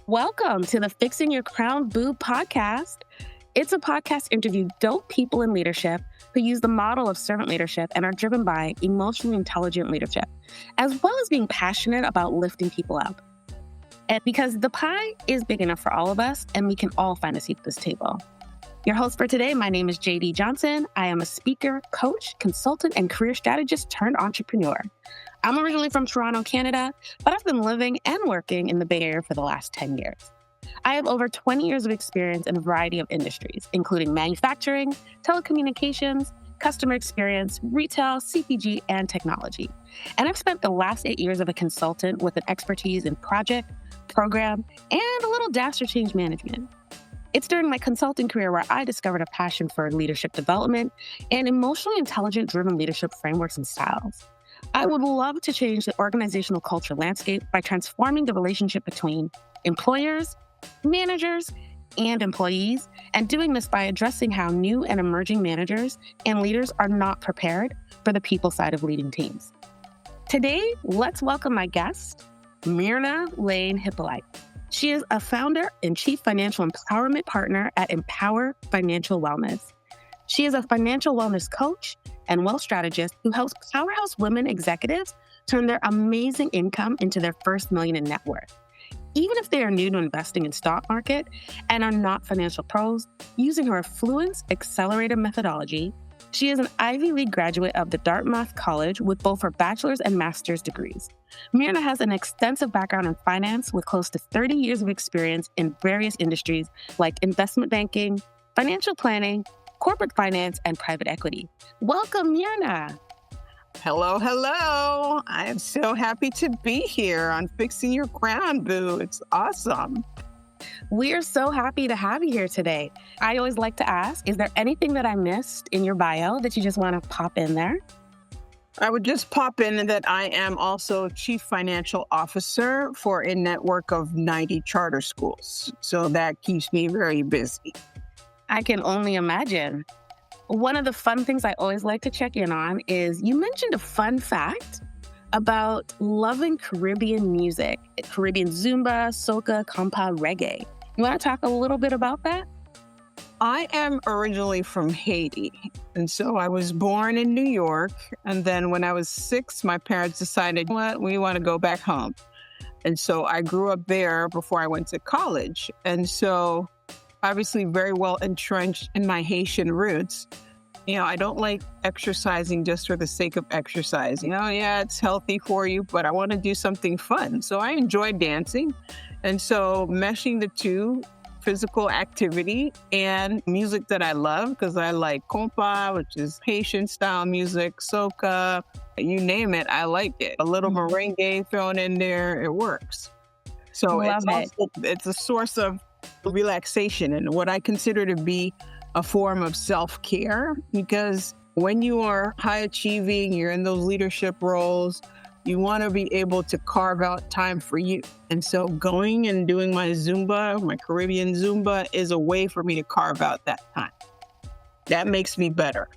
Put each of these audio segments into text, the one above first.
Welcome to the Fixin Your Crown Boo podcast. It's a podcast interview dope people in leadership who use the model of servant leadership and are driven by emotionally intelligent leadership, as well as being passionate about lifting people up. And because the pie is big enough for all of us, and we can all find a seat at this table. Your host for today, my name is JD Johnson. I am a speaker, coach, consultant, and career strategist turned entrepreneur. I'm originally from Toronto, Canada, but I've been living and working in the Bay Area for the last 10 years. I have over 20 years of experience in a variety of industries, including manufacturing, telecommunications, customer experience, retail, CPG, and technology. And I've spent the last 8 years as a consultant with an expertise in project, program, and a little dash for change management. It's during my consulting career where I discovered a passion for leadership development and emotionally intelligent driven leadership frameworks and styles. I would love to change the organizational culture landscape by transforming the relationship between employers, managers, and employees, and doing this by addressing how new and emerging managers and leaders are not prepared for the people side of leading teams. Today, let's welcome my guest, Myrna Laine-Hyppolite. She is a founder and chief financial empowerment partner at Empower Financial Wellness. She is a financial wellness coach and wealth strategist who helps powerhouse women executives turn their amazing income into their first million in net worth. Even if they are new to investing in stock market and are not financial pros, using her Affluence Accelerator methodology, she is an Ivy League graduate of the Dartmouth College with both her bachelor's and master's degrees. Myrna has an extensive background in finance with close to 30 years of experience in various industries like investment banking, financial planning, corporate finance, and private equity. Welcome, Myrna. Hello, hello. I am so happy to be here on Fixin Your Crown Boo. It's awesome. We are so happy to have you here today. I always like to ask, is there anything that I missed in your bio that you just want to pop in there? I would just pop in that I am also Chief Financial Officer for a network of 90 charter schools. So that keeps me very busy. I can only imagine. One of the fun things I always like to check in on is you mentioned a fun fact about loving Caribbean music, Caribbean Zumba, soca, compa, reggae. You want to talk a little bit about that? I am originally from Haiti, and so I was born in New York, and then when I was 6, my parents decided, what, we want to go back home. And so I grew up there before I went to college, and so obviously very well entrenched in my Haitian roots. I don't like exercising just for the sake of exercising. Yeah, it's healthy for you, but I want to do something fun. So I enjoy dancing. And so meshing the two, physical activity and music that I love, because I like compa, which is Haitian style music, soca, you name it, I like it. A little merengue thrown in there, it works. So it's a source of relaxation and what I consider to be a form of self-care, because when you are high achieving, you're in those leadership roles, you want to be able to carve out time for you. And so going and doing my Zumba, my Caribbean Zumba, is a way for me to carve out that time. That makes me better.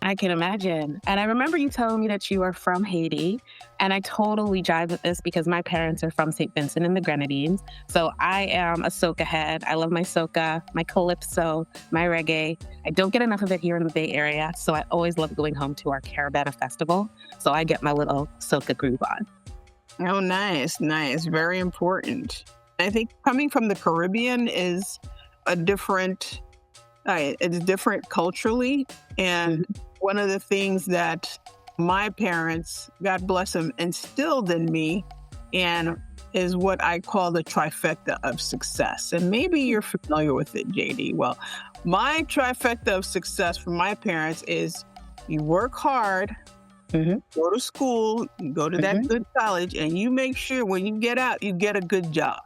I can imagine. And I remember you telling me that you are from Haiti, and I totally jive with this because my parents are from St. Vincent and the Grenadines. So I am a soca head. I love my soca, my calypso, my reggae. I don't get enough of it here in the Bay Area, so I always love going home to our Caravana festival. So I get my little soca groove on. Oh, nice. Very important. I think coming from the Caribbean is it's different culturally. And one of the things that my parents, God bless them, instilled in me and is what I call the trifecta of success. And maybe you're familiar with it, JD. Well, my trifecta of success from my parents is you work hard, go to school, you go to that good college, and you make sure when you get out, you get a good job.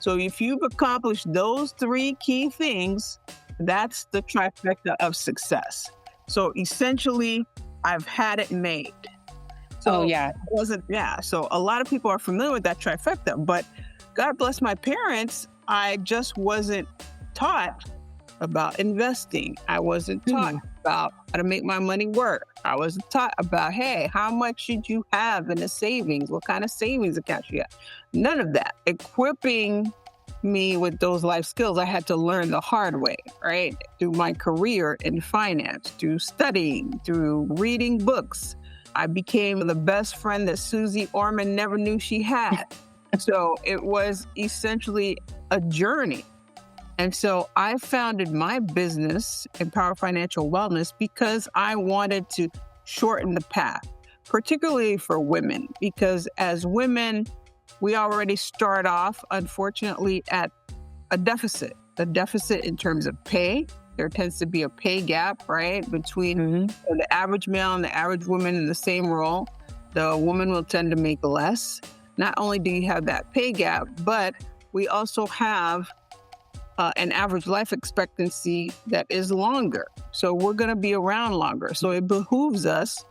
So if you've accomplished those 3 key things, that's the trifecta of success. So essentially, I've had it made. So So a lot of people are familiar with that trifecta, but God bless my parents, I just wasn't taught about investing. I wasn't taught about how to make my money work. I wasn't taught about, hey, how much should you have in a savings? What kind of savings account you have? None of that. Equipping me with those life skills, I had to learn the hard way, right? Through my career in finance, through studying, through reading books. I became the best friend that Susie Orman never knew she had. So it was essentially a journey. And so I founded my business, Empower Financial Wellness, because I wanted to shorten the path, particularly for women, because as women, we already start off, unfortunately, at a deficit in terms of pay. There tends to be a pay gap, right, between the average male and the average woman in the same role. The woman will tend to make less. Not only do you have that pay gap, but we also have an average life expectancy that is longer. So we're going to be around longer. So it behooves us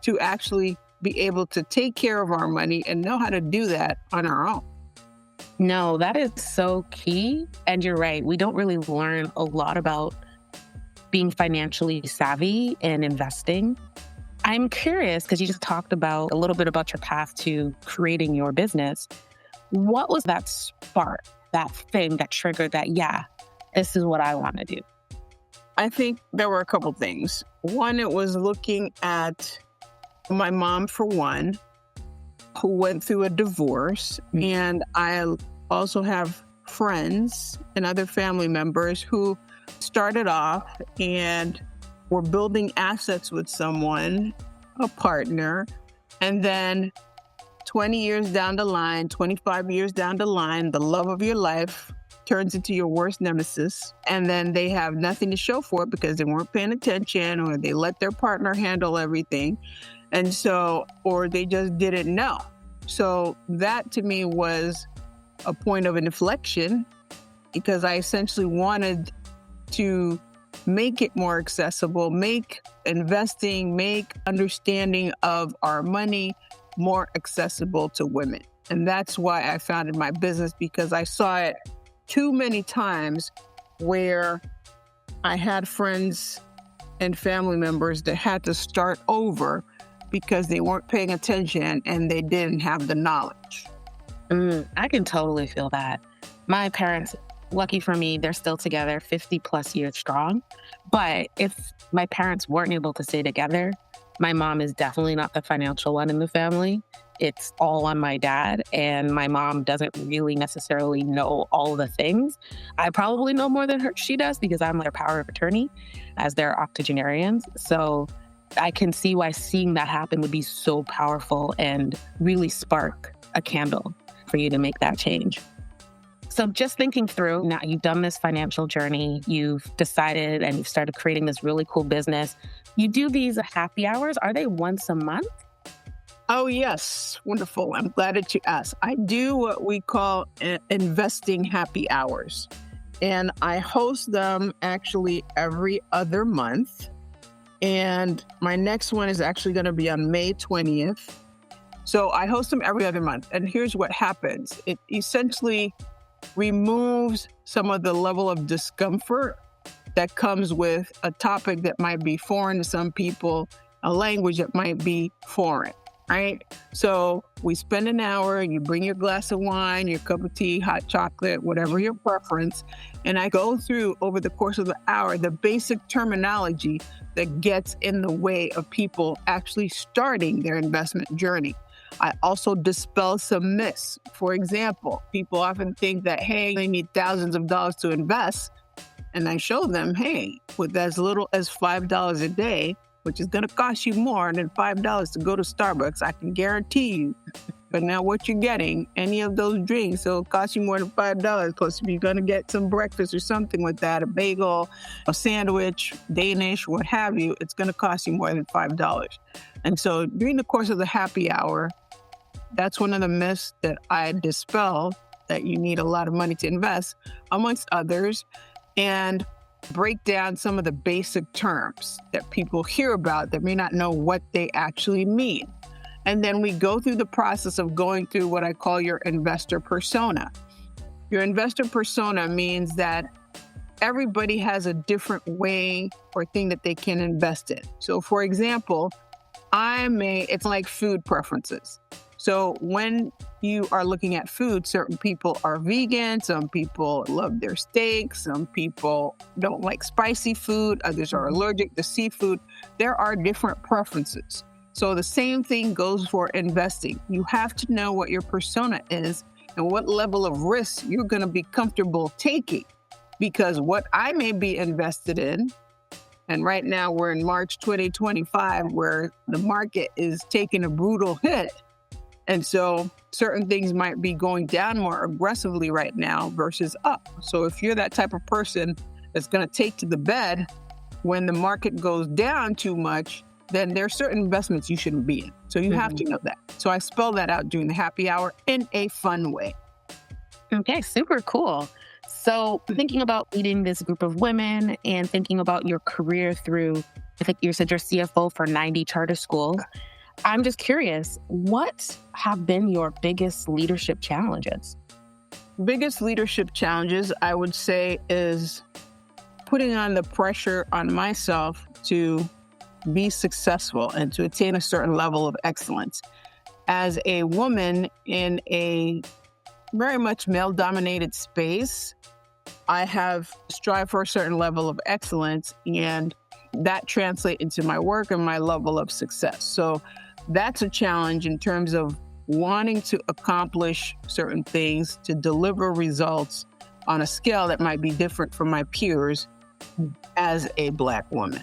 to actually be able to take care of our money and know how to do that on our own. No, that is so key. And you're right. We don't really learn a lot about being financially savvy and investing. I'm curious, because you just talked about a little bit about your path to creating your business. What was that spark, that thing that triggered that, yeah, this is what I want to do? I think there were a couple things. One, it was looking at my mom, for one, who went through a divorce. And I also have friends and other family members who started off and were building assets with someone, a partner, and then 20 years down the line, 25 years down the line, the love of your life turns into your worst nemesis. And then they have nothing to show for it because they weren't paying attention, or they let their partner handle everything. And so, or they just didn't know. So that to me was a point of inflection, because I essentially wanted to make it more accessible, make investing, make understanding of our money more accessible to women. And that's why I founded my business, because I saw it too many times where I had friends and family members that had to start over because they weren't paying attention and they didn't have the knowledge. I can totally feel that. My parents, lucky for me, they're still together 50 plus years strong. But if my parents weren't able to stay together, my mom is definitely not the financial one in the family. It's all on my dad, and my mom doesn't really necessarily know all the things. I probably know more than she does because I'm their power of attorney, as they're octogenarians. So I can see why seeing that happen would be so powerful and really spark a candle for you to make that change. So just thinking through, now you've done this financial journey, you've decided and you've started creating this really cool business. You do these happy hours. Are they once a month? Oh, yes. Wonderful. I'm glad that you asked. I do what we call investing happy hours. And I host them actually every other month. And my next one is actually going to be on May 20th. So I host them every other month. And here's what happens. It essentially removes some of the level of discomfort that comes with a topic that might be foreign to some people, a language that might be foreign, right? So we spend an hour, you bring your glass of wine, your cup of tea, hot chocolate, whatever your preference, and I go through over the course of the hour the basic terminology that gets in the way of people actually starting their investment journey. I also dispel some myths. For example, people often think that, hey, they need thousands of dollars to invest. And I show them, hey, with as little as $5 a day, which is going to cost you more than $5 to go to Starbucks, I can guarantee you. But now what you're getting, any of those drinks, it'll cost you more than $5. Plus, if you're going to get some breakfast or something with that, a bagel, a sandwich, Danish, what have you, it's going to cost you more than $5. And so during the course of the happy hour, that's one of the myths that I dispel, that you need a lot of money to invest, amongst others, and break down some of the basic terms that people hear about that may not know what they actually mean. And then we go through the process of going through what I call your investor persona. Your investor persona means that everybody has a different way or thing that they can invest in. So for example, it's like food preferences. So when you are looking at food, certain people are vegan, some people love their steak, some people don't like spicy food, others are allergic to seafood. There are different preferences. So the same thing goes for investing. You have to know what your persona is and what level of risk you're going to be comfortable taking. Because what I may be invested in, and right now we're in March 2025, where the market is taking a brutal hit. And so certain things might be going down more aggressively right now versus up. So if you're that type of person that's going to take to the bed when the market goes down too much, then there are certain investments you shouldn't be in. So you have to know that. So I spell that out during the happy hour in a fun way. Okay, super cool. So thinking about leading this group of women and thinking about your career through, I think you said you're CFO for 90 charter schools. I'm just curious, what have been your biggest leadership challenges? Biggest leadership challenges, I would say, is putting on the pressure on myself to be successful and to attain a certain level of excellence. As a woman in a very much male-dominated space, I have strived for a certain level of excellence, and that translates into my work and my level of success. So that's a challenge in terms of wanting to accomplish certain things, to deliver results on a scale that might be different from my peers as a Black woman.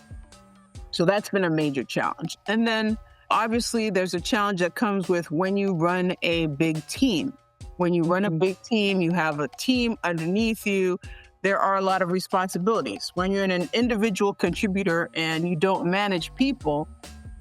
So that's been a major challenge. And then obviously there's a challenge that comes with when you run a big team. When you run a big team, you have a team underneath you. There are a lot of responsibilities. When you're an individual contributor and you don't manage people,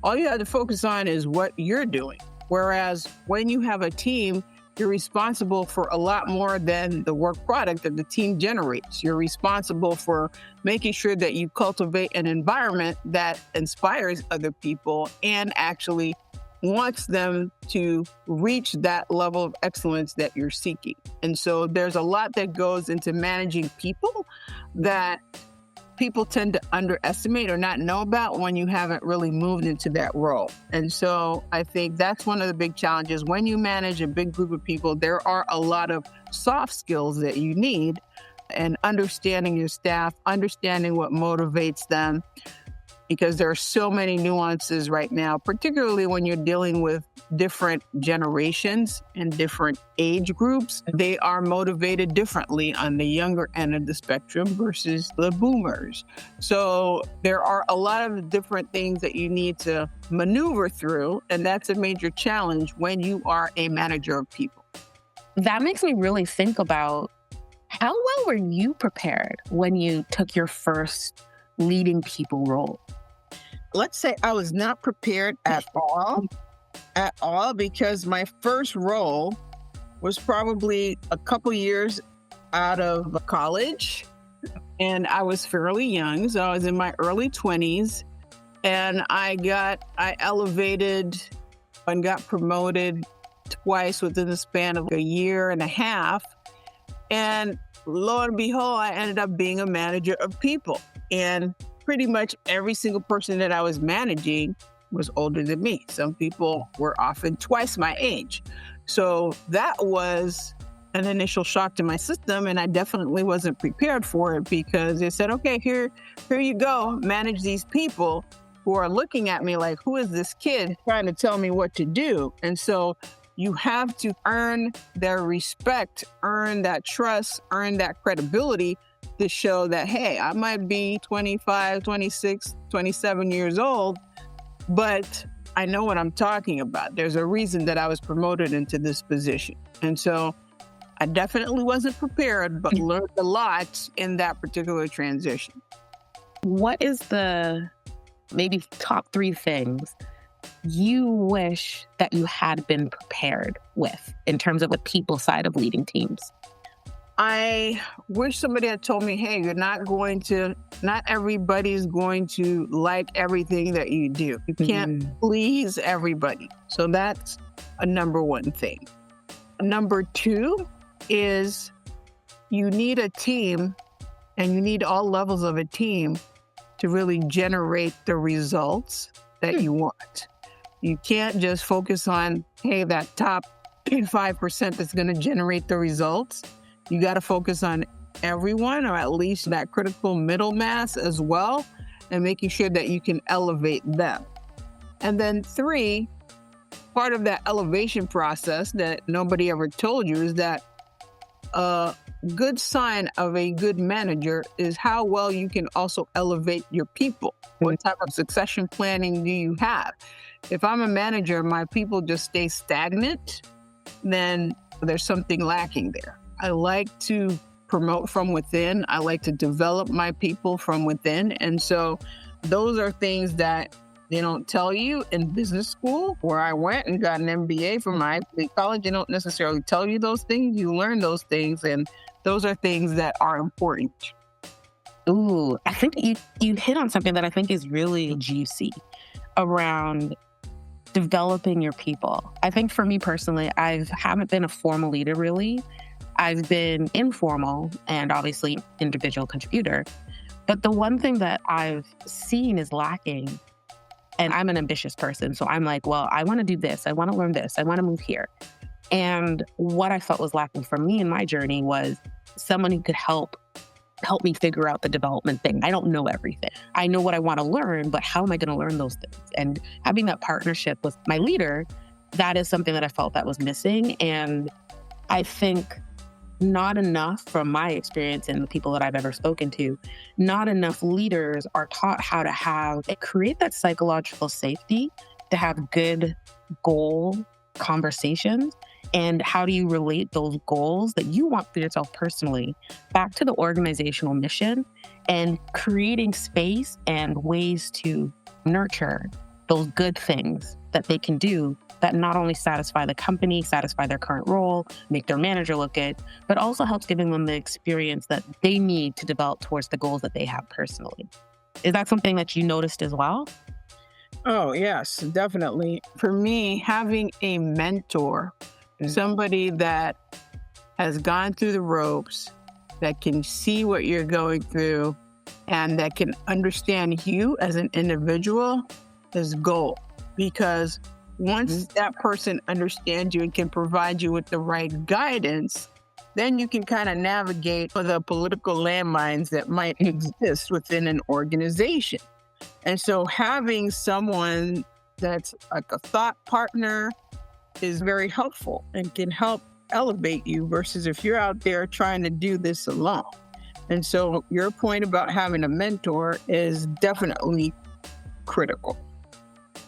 all you have to focus on is what you're doing. Whereas when you have a team, you're responsible for a lot more than the work product that the team generates. You're responsible for making sure that you cultivate an environment that inspires other people and actually wants them to reach that level of excellence that you're seeking. And so there's a lot that goes into managing people that people tend to underestimate or not know about when you haven't really moved into that role. And so I think that's one of the big challenges. When you manage a big group of people, there are a lot of soft skills that you need, and understanding your staff, understanding what motivates them, because there are so many nuances right now, particularly when you're dealing with different generations and different age groups. They are motivated differently on the younger end of the spectrum versus the boomers. So there are a lot of different things that you need to maneuver through, and that's a major challenge when you are a manager of people. That makes me really think about how well were you prepared when you took your first leading people role? Let's say I was not prepared at all, because my first role was probably a couple years out of college, and I was fairly young. So I was in my early 20s, and I elevated and got promoted twice within the span of a year and a half. And lo and behold, I ended up being a manager of people. And pretty much every single person that I was managing was older than me. Some people were often twice my age. So that was an initial shock to my system, and I definitely wasn't prepared for it, because they said, okay, here you go, manage these people who are looking at me like, who is this kid trying to tell me what to do? And so you have to earn their respect, earn that trust, earn that credibility to show that, hey, I might be 25, 26, 27 years old, but I know what I'm talking about. There's a reason that I was promoted into this position. And so I definitely wasn't prepared, but learned a lot in that particular transition. What is the maybe top 3 things you wish that you had been prepared with in terms of the people side of leading teams? I wish somebody had told me, hey, not everybody's going to like everything that you do. You can't please everybody. So that's a number one thing. Number 2 is you need a team, and you need all levels of a team to really generate the results that you want. You can't just focus on, hey, that top 5% that's going to generate the results. You got to focus on everyone, or at least that critical middle mass as well, and making sure that you can elevate them. And then 3, part of that elevation process that nobody ever told you is that a good sign of a good manager is how well you can also elevate your people. What type of succession planning do you have? If I'm a manager, my people just stay stagnant, then there's something lacking there. I like to promote from within. I like to develop my people from within. And so those are things that they don't tell you in business school, where I went and got an MBA from my college. They don't necessarily tell you those things. You learn those things, and those are things that are important. Ooh, I think you hit on something that I think is really juicy around developing your people. I think for me personally, I haven't been a formal leader really. I've been informal and obviously individual contributor. But the one thing that I've seen is lacking, and I'm an ambitious person, so I'm like, well, I want to do this. I want to learn this. I want to move here. And what I felt was lacking for me in my journey was someone who could help me figure out the development thing. I don't know everything. I know what I want to learn, but how am I going to learn those things? And having that partnership with my leader, that is something that I felt that was missing. And I think not enough, from my experience and the people that I've ever spoken to, not enough leaders are taught how to create that psychological safety to have good goal conversations. And how do you relate those goals that you want for yourself personally back to the organizational mission, and creating space and ways to nurture those good things that they can do that not only satisfy the company, satisfy their current role, make their manager look good, but also helps giving them the experience that they need to develop towards the goals that they have personally. Is that something that you noticed as well? Oh, yes, definitely. For me, having a mentor, somebody that has gone through the ropes, that can see what you're going through, and that can understand you as an individual is gold. Because once that person understands you and can provide you with the right guidance, then you can kind of navigate the political landmines that might exist within an organization. And so having someone that's like a thought partner is very helpful and can help elevate you, versus if you're out there trying to do this alone. And so your point about having a mentor is definitely critical.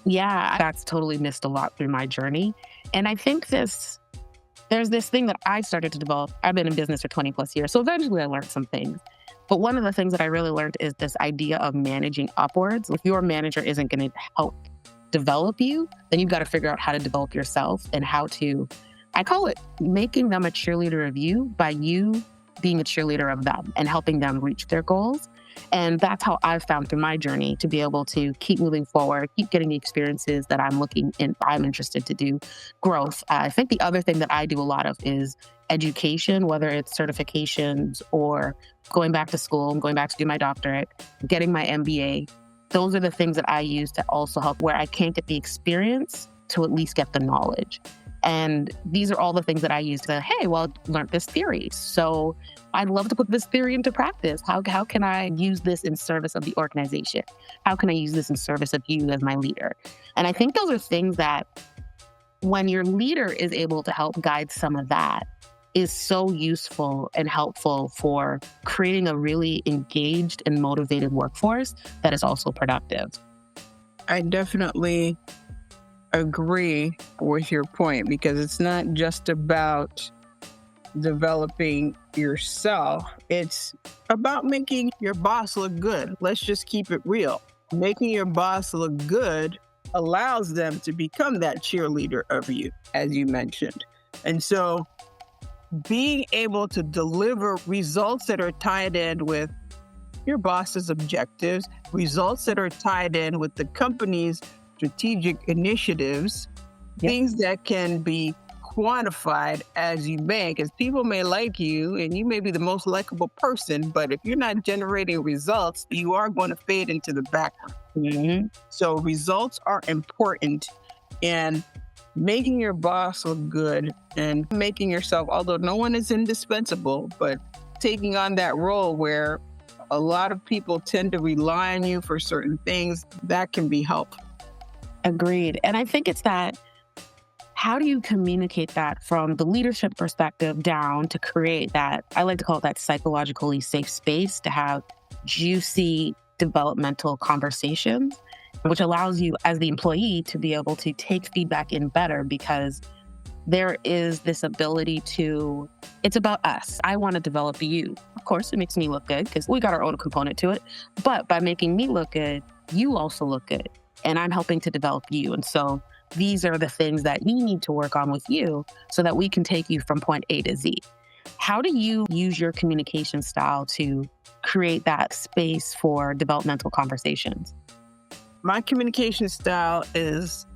Yeah, that's totally missed a lot through my journey. And I think there's this thing that I started to develop. I've been in business for 20 plus years. So eventually I learned some things. But one of the things that I really learned is this idea of managing upwards. If your manager isn't going to help develop you, then you've got to figure out how to develop yourself, and how to, I call it making them a cheerleader of you by you being a cheerleader of them and helping them reach their goals. And that's how I've found through my journey to be able to keep moving forward, keep getting the experiences that I'm interested to do, growth. I think the other thing that I do a lot of is education, whether it's certifications or going back to school and going back to do my doctorate, getting my MBA. Those are the things that I use to also help where I can't get the experience to at least get the knowledge. And these are all the things that I use to, hey, well, learn this theory. So I'd love to put this theory into practice. How can I use this in service of the organization? How can I use this in service of you as my leader? And I think those are things that when your leader is able to help guide some of that, is so useful and helpful for creating a really engaged and motivated workforce that is also productive. I definitely agree with your point, because it's not just about developing yourself. It's about making your boss look good. Let's just keep it real. Making your boss look good allows them to become that cheerleader of you, as you mentioned. And so being able to deliver results that are tied in with your boss's objectives, results that are tied in with the company's strategic initiatives, things that can be quantified as you may, because people may like you and you may be the most likable person, but if you're not generating results, you are going to fade into the background. So results are important. And making your boss look good and making yourself, although no one is indispensable, but taking on that role where a lot of people tend to rely on you for certain things, that can be helpful. Agreed. And I think it's that, how do you communicate that from the leadership perspective down to create that, I like to call it that psychologically safe space to have juicy developmental conversations, which allows you as the employee to be able to take feedback in better, because there is this ability to, it's about us. I want to develop you. Of course, it makes me look good because we got our own component to it. But by making me look good, you also look good. And I'm helping to develop you. And so these are the things that you need to work on with you so that we can take you from point A to Z. How do you use your communication style to create that space for developmental conversations? My communication style is,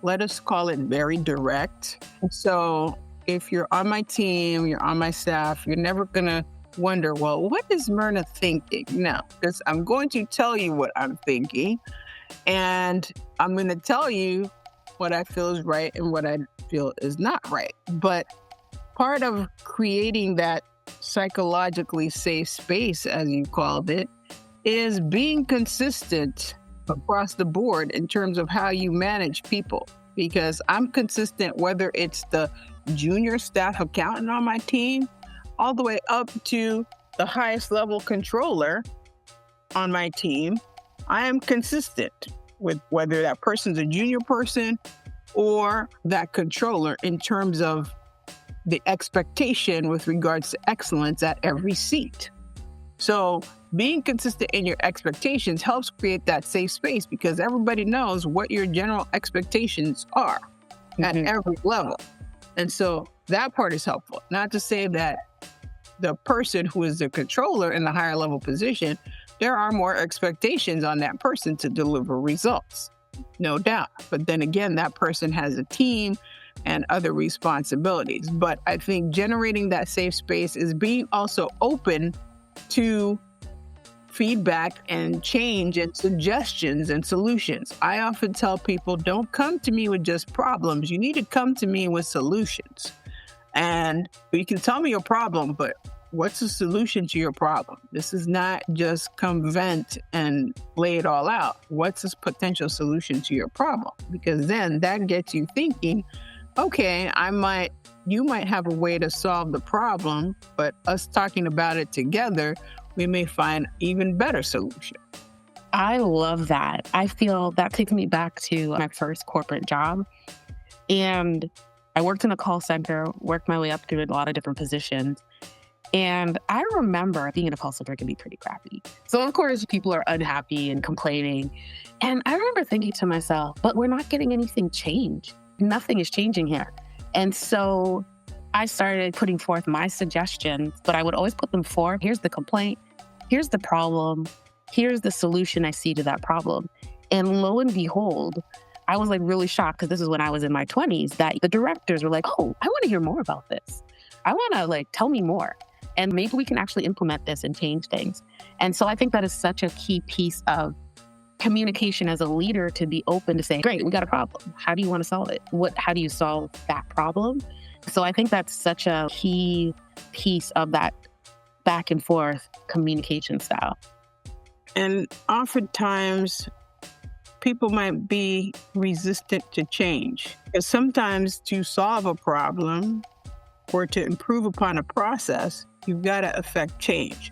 let us call it very direct. So if you're on my team, you're on my staff, you're never going to wonder, well, what is Myrna thinking? No, because I'm going to tell you what I'm thinking. And I'm going to tell you what I feel is right and what I feel is not right. But part of creating that psychologically safe space, as you called it, is being consistent across the board in terms of how you manage people. Because I'm consistent whether it's the junior staff accountant on my team, all the way up to the highest level controller on my team. I am consistent with whether that person's a junior person or that controller in terms of the expectation with regards to excellence at every seat. So being consistent in your expectations helps create that safe space, because everybody knows what your general expectations are at every level. And so that part is helpful. Not to say that the person who is the controller in the higher level position, there are more expectations on that person to deliver results, no doubt. But then again, that person has a team and other responsibilities. But I think generating that safe space is being also open to feedback and change and suggestions and solutions. I often tell people, don't come to me with just problems. You need to come to me with solutions. And you can tell me your problem, but what's the solution to your problem? This is not just come vent and lay it all out. What's this potential solution to your problem? Because then that gets you thinking, okay, you might have a way to solve the problem, but us talking about it together, we may find even better solution. I love that. I feel that takes me back to my first corporate job. And I worked in a call center, worked my way up through a lot of different positions. And I remember being in a call center can be pretty crappy. So of course, people are unhappy and complaining. And I remember thinking to myself, but we're not getting anything changed. Nothing is changing here. And so I started putting forth my suggestions, but I would always put them forth. Here's the complaint. Here's the problem. Here's the solution I see to that problem. And lo and behold, I was like really shocked, because this is when I was in my 20s, that the directors were like, oh, I want to hear more about this. I want to tell me more. And maybe we can actually implement this and change things. And so I think that is such a key piece of communication as a leader, to be open to say, great, we got a problem. How do you want to solve it? How do you solve that problem? So I think that's such a key piece of that back and forth communication style. And oftentimes people might be resistant to change, because sometimes to solve a problem or to improve upon a process, you've got to affect change.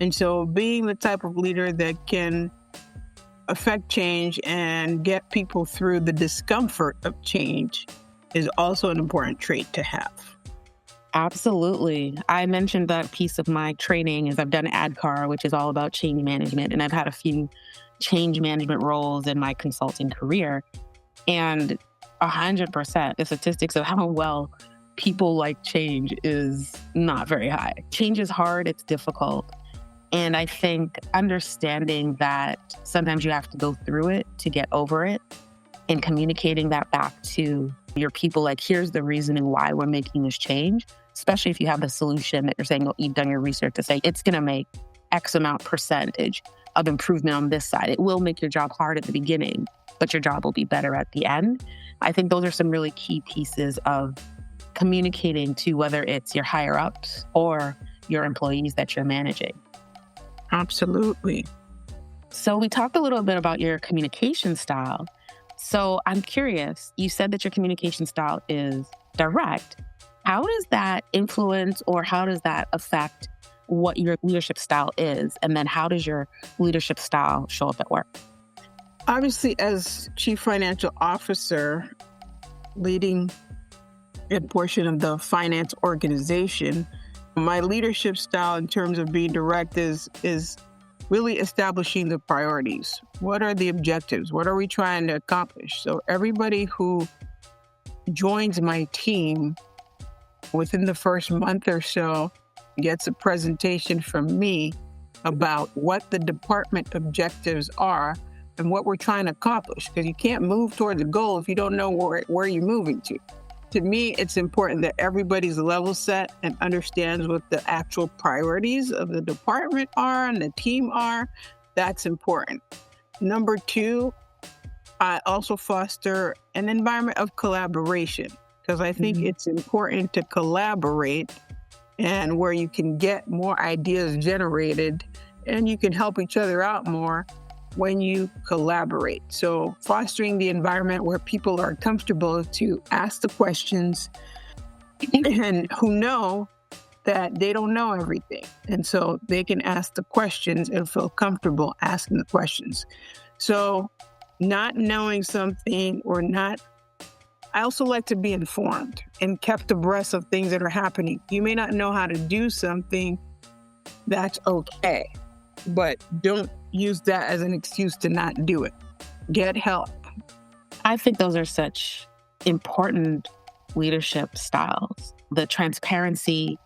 And so being the type of leader that can affect change and get people through the discomfort of change is also an important trait to have. Absolutely. I mentioned that piece of my training is I've done ADCAR, which is all about change management. And I've had a few change management roles in my consulting career. And 100%, the statistics of how well people like change is not very high. Change is hard. It's difficult. And I think understanding that sometimes you have to go through it to get over it, and communicating that back to your people, like, here's the reasoning why we're making this change, especially if you have the solution that you're saying, you've done your research to say it's going to make X amount percentage of improvement on this side. It will make your job hard at the beginning, but your job will be better at the end. I think those are some really key pieces of communicating to whether it's your higher ups or your employees that you're managing. Absolutely. So we talked a little bit about your communication style. So I'm curious, you said that your communication style is direct. How does that influence or how does that affect what your leadership style is? And then how does your leadership style show up at work? Obviously, as Chief Financial Officer, leading a portion of the finance organization, my leadership style in terms of being direct is really establishing the priorities. What are the objectives? What are we trying to accomplish? So everybody who joins my team within the first month or so gets a presentation from me about what the department objectives are and what we're trying to accomplish, because you can't move toward the goal if you don't know where you're moving to. To me, it's important that everybody's level set and understands what the actual priorities of the department are and the team are. That's important. Number two, I also foster an environment of collaboration, because I think it's important to collaborate and where you can get more ideas generated and you can help each other out more when you collaborate. So fostering the environment where people are comfortable to ask the questions and who know that they don't know everything. And so they can ask the questions and feel comfortable asking the questions. So not knowing something or not, I also like to be informed and kept abreast of things that are happening. You may not know how to do something, that's okay, but don't use that as an excuse to not do it. Get help. I think those are such important leadership styles. The transparency.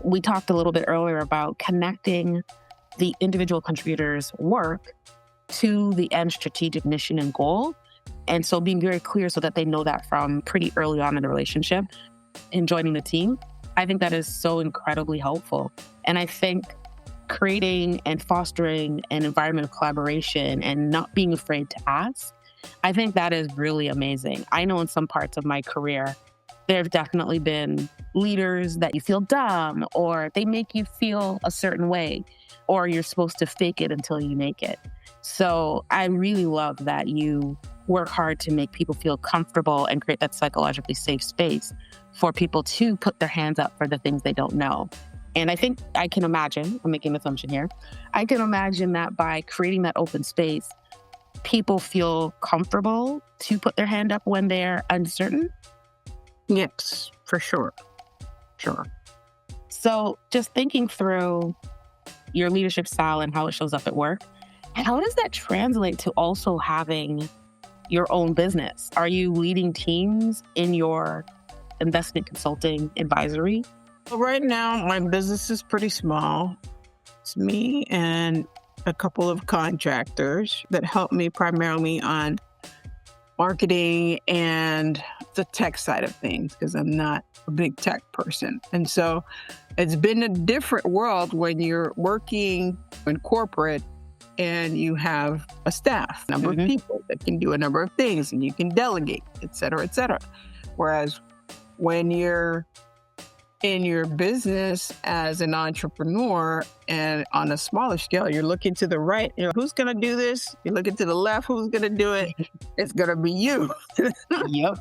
We talked a little bit earlier about connecting the individual contributor's work to the end strategic mission and goal. And so being very clear so that they know that from pretty early on in the relationship and joining the team. I think that is so incredibly helpful. And I think creating and fostering an environment of collaboration and not being afraid to ask, I think that is really amazing. I know in some parts of my career, there have definitely been leaders that you feel dumb or they make you feel a certain way, or you're supposed to fake it until you make it. So I really love that you work hard to make people feel comfortable and create that psychologically safe space for people to put their hands up for the things they don't know. And I think I can imagine, I'm making an assumption here, I can imagine that by creating that open space, people feel comfortable to put their hand up when they're uncertain. Yes, for sure. Sure. So just thinking through your leadership style and how it shows up at work, how does that translate to also having your own business? Are you leading teams in your investment consulting advisory? Well, right now, my business is pretty small. It's me and a couple of contractors that help me primarily on marketing and the tech side of things, because I'm not a big tech person. And so it's been a different world when you're working in corporate and you have a staff, number of people that can do a number of things and you can delegate, et cetera, et cetera. Whereas when you're in your business as an entrepreneur and on a smaller scale, you're looking to the right, who's going to do this? You're looking to the left, who's going to do it? It's going to be you. Yep.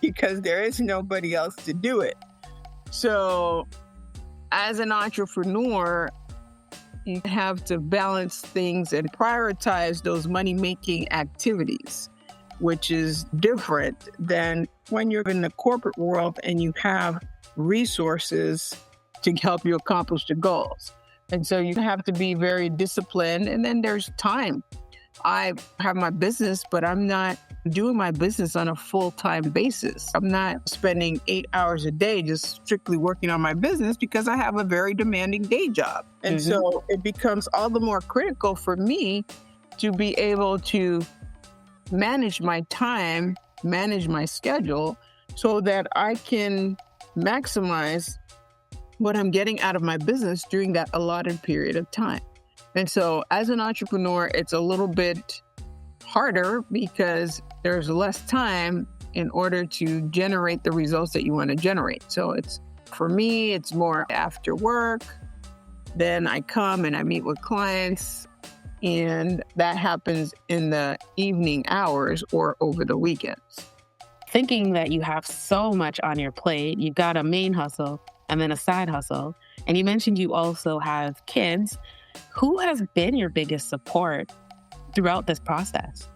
Because there is nobody else to do it. So as an entrepreneur, you have to balance things and prioritize those money-making activities, which is different than when you're in the corporate world and you have resources to help you accomplish the goals. And so you have to be very disciplined. And then there's time. I have my business, but I'm not doing my business on a full-time basis. I'm not spending 8 hours a day just strictly working on my business because I have a very demanding day job. And so it becomes all the more critical for me to be able to manage my time, manage my schedule so that I can maximize what I'm getting out of my business during that allotted period of time. And so as an entrepreneur, it's a little bit harder because there's less time in order to generate the results that you want to generate. So for me, it's more after work. Then I come and I meet with clients, and that happens in the evening hours or over the weekends. Thinking that you have so much on your plate, you've got a main hustle and then a side hustle. And you mentioned you also have kids. Who has been your biggest support throughout this process?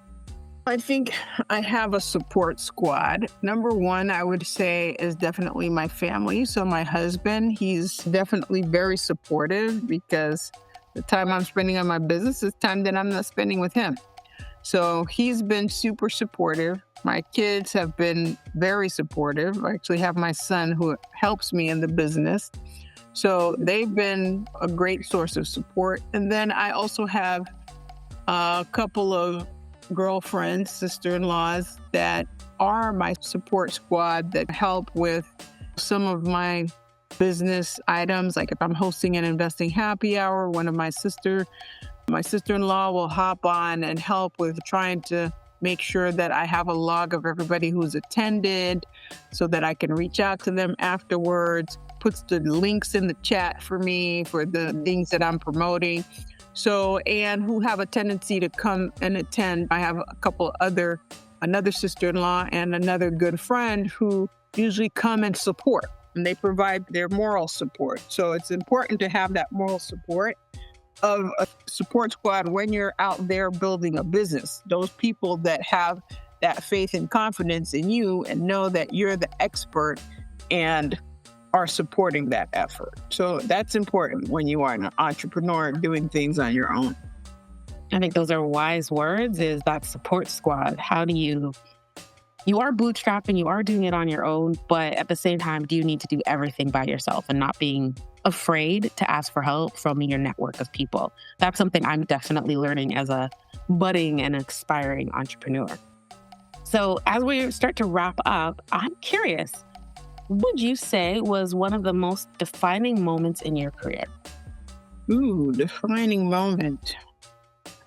I think I have a support squad. Number one, I would say, is definitely my family. So my husband, he's definitely very supportive because the time I'm spending on my business is time that I'm not spending with him. So he's been super supportive. My kids have been very supportive. I actually have my son who helps me in the business. So they've been a great source of support. And then I also have a couple of girlfriends, sister-in-laws that are my support squad that help with some of my business items. Like if I'm hosting an investing happy hour, one of my sister-in-law will hop on and help with trying to make sure that I have a log of everybody who's attended so that I can reach out to them afterwards, puts the links in the chat for me for the things that I'm promoting. So, and who have a tendency to come and attend. I have another sister-in-law and another good friend who usually come and support, and they provide their moral support. So it's important to have that moral support of a support squad when you're out there building a business. Those people that have that faith and confidence in you and know that you're the expert and are supporting that effort. So that's important when you are an entrepreneur doing things on your own. I think those are wise words, is that support squad. How do you are bootstrapping, you are doing it on your own, but at the same time, do you need to do everything by yourself and not being afraid to ask for help from your network of people? That's something I'm definitely learning as a budding and aspiring entrepreneur. So as we start to wrap up, I'm curious, what would you say was one of the most defining moments in your career? Defining moment.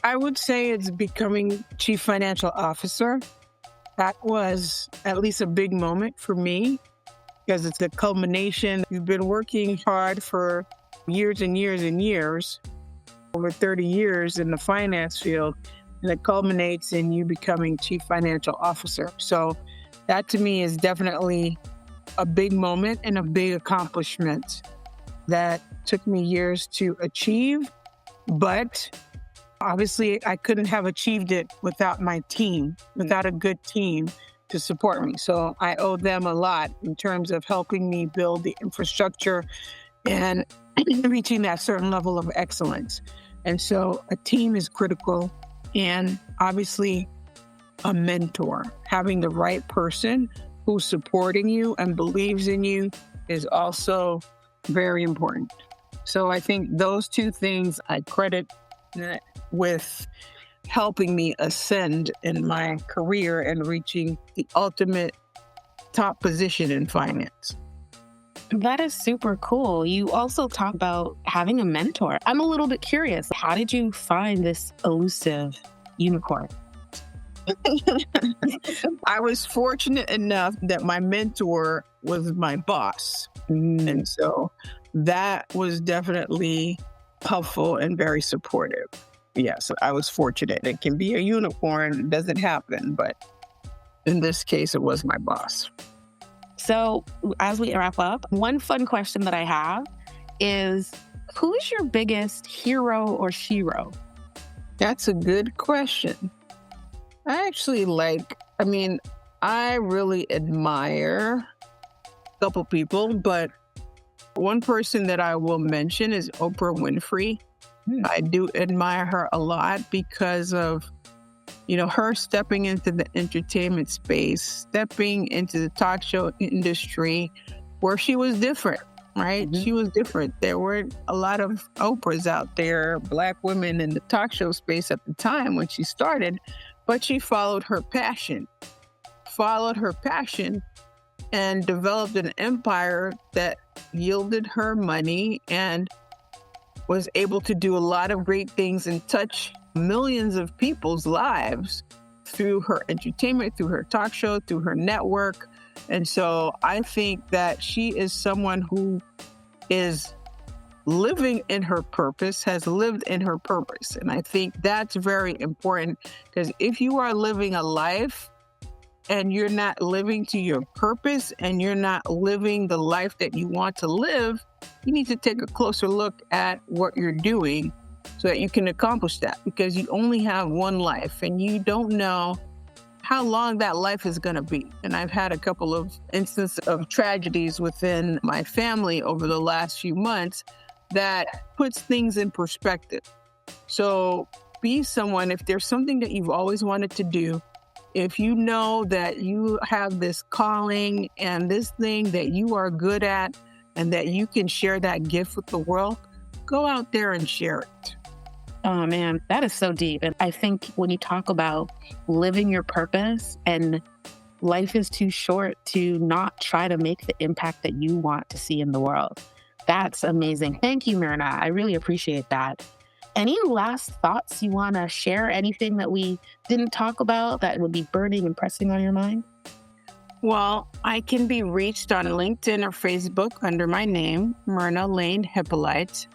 I would say it's becoming Chief Financial Officer. That was at least a big moment for me because it's the culmination. You've been working hard for years and years and years, over 30 years in the finance field, and it culminates in you becoming Chief Financial Officer. So that to me is definitely a big moment and a big accomplishment that took me years to achieve. But obviously, I couldn't have achieved it without my team, without a good team to support me. So I owe them a lot in terms of helping me build the infrastructure and reaching that certain level of excellence. And so a team is critical, and obviously a mentor, having the right person who's supporting you and believes in you is also very important. So I think those two things I credit with helping me ascend in my career and reaching the ultimate top position in finance. That is super cool. You also talk about having a mentor. I'm a little bit curious. How did you find this elusive unicorn? I was fortunate enough that my mentor was my boss. And so that was definitely helpful and very supportive. Yes, I was fortunate. It can be a unicorn. It doesn't happen. But in this case, it was my boss. So as we wrap up, one fun question that I have is, who is your biggest hero or shero? That's a good question. I really admire a couple people, but one person that I will mention is Oprah Winfrey. I do admire her a lot because of, her stepping into the entertainment space, stepping into the talk show industry where she was different, right? Mm-hmm. She was different. There weren't a lot of Oprahs out there, Black women in the talk show space at the time when she started, but she followed her passion and developed an empire that yielded her money and was able to do a lot of great things and touch millions of people's lives through her entertainment, through her talk show, through her network. And so I think that she is someone who is living in her purpose, has lived in her purpose. And I think that's very important, because if you are living a life and you're not living to your purpose and you're not living the life that you want to live, you need to take a closer look at what you're doing so that you can accomplish that, because you only have one life and you don't know how long that life is going to be. And I've had a couple of instances of tragedies within my family over the last few months that puts things in perspective. So be someone, if there's something that you've always wanted to do, if you know that you have this calling and this thing that you are good at and that you can share that gift with the world, go out there and share it. Oh man, that is so deep. And I think when you talk about living your purpose, and life is too short to not try to make the impact that you want to see in the world. That's amazing. Thank you, Myrna. I really appreciate that. Any last thoughts you want to share? Anything that we didn't talk about that would be burning and pressing on your mind? Well, I can be reached on LinkedIn or Facebook under my name, Myrna Laine-Hyppolite.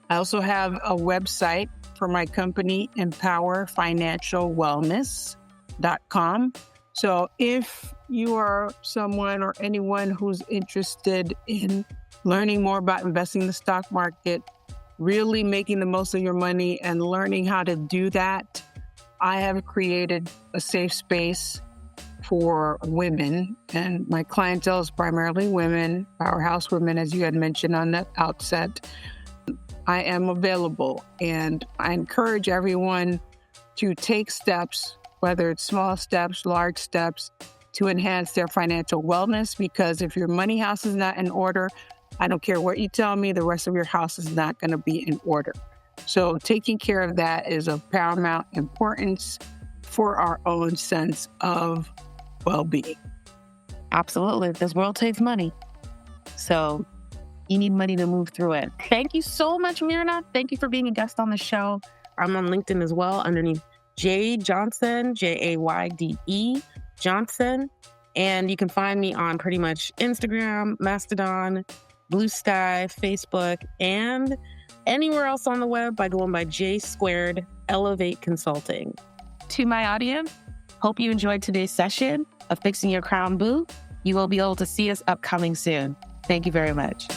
I also have a website for my company, empowerfinancialwellness.com. So if you are someone or anyone who's interested in learning more about investing in the stock market, really making the most of your money and learning how to do that, I have created a safe space for women. And my clientele is primarily women, powerhouse women, as you had mentioned on the outset. I am available, and I encourage everyone to take steps, whether it's small steps, large steps, to enhance their financial wellness, because if your money house is not in order, I don't care what you tell me, the rest of your house is not going to be in order. So taking care of that is of paramount importance for our own sense of well-being. Absolutely. This world takes money. So you need money to move through it. Thank you so much, Myrna. Thank you for being a guest on the show. I'm on LinkedIn as well, underneath J Johnson, Jayde Johnson. And you can find me on pretty much Instagram, Mastodon, Blue Sky, Facebook, and anywhere else on the web by going by J Squared Elevate Consulting. To my audience, hope you enjoyed today's session of Fixing Your Crown Boo. You will be able to see us upcoming soon. Thank you very much.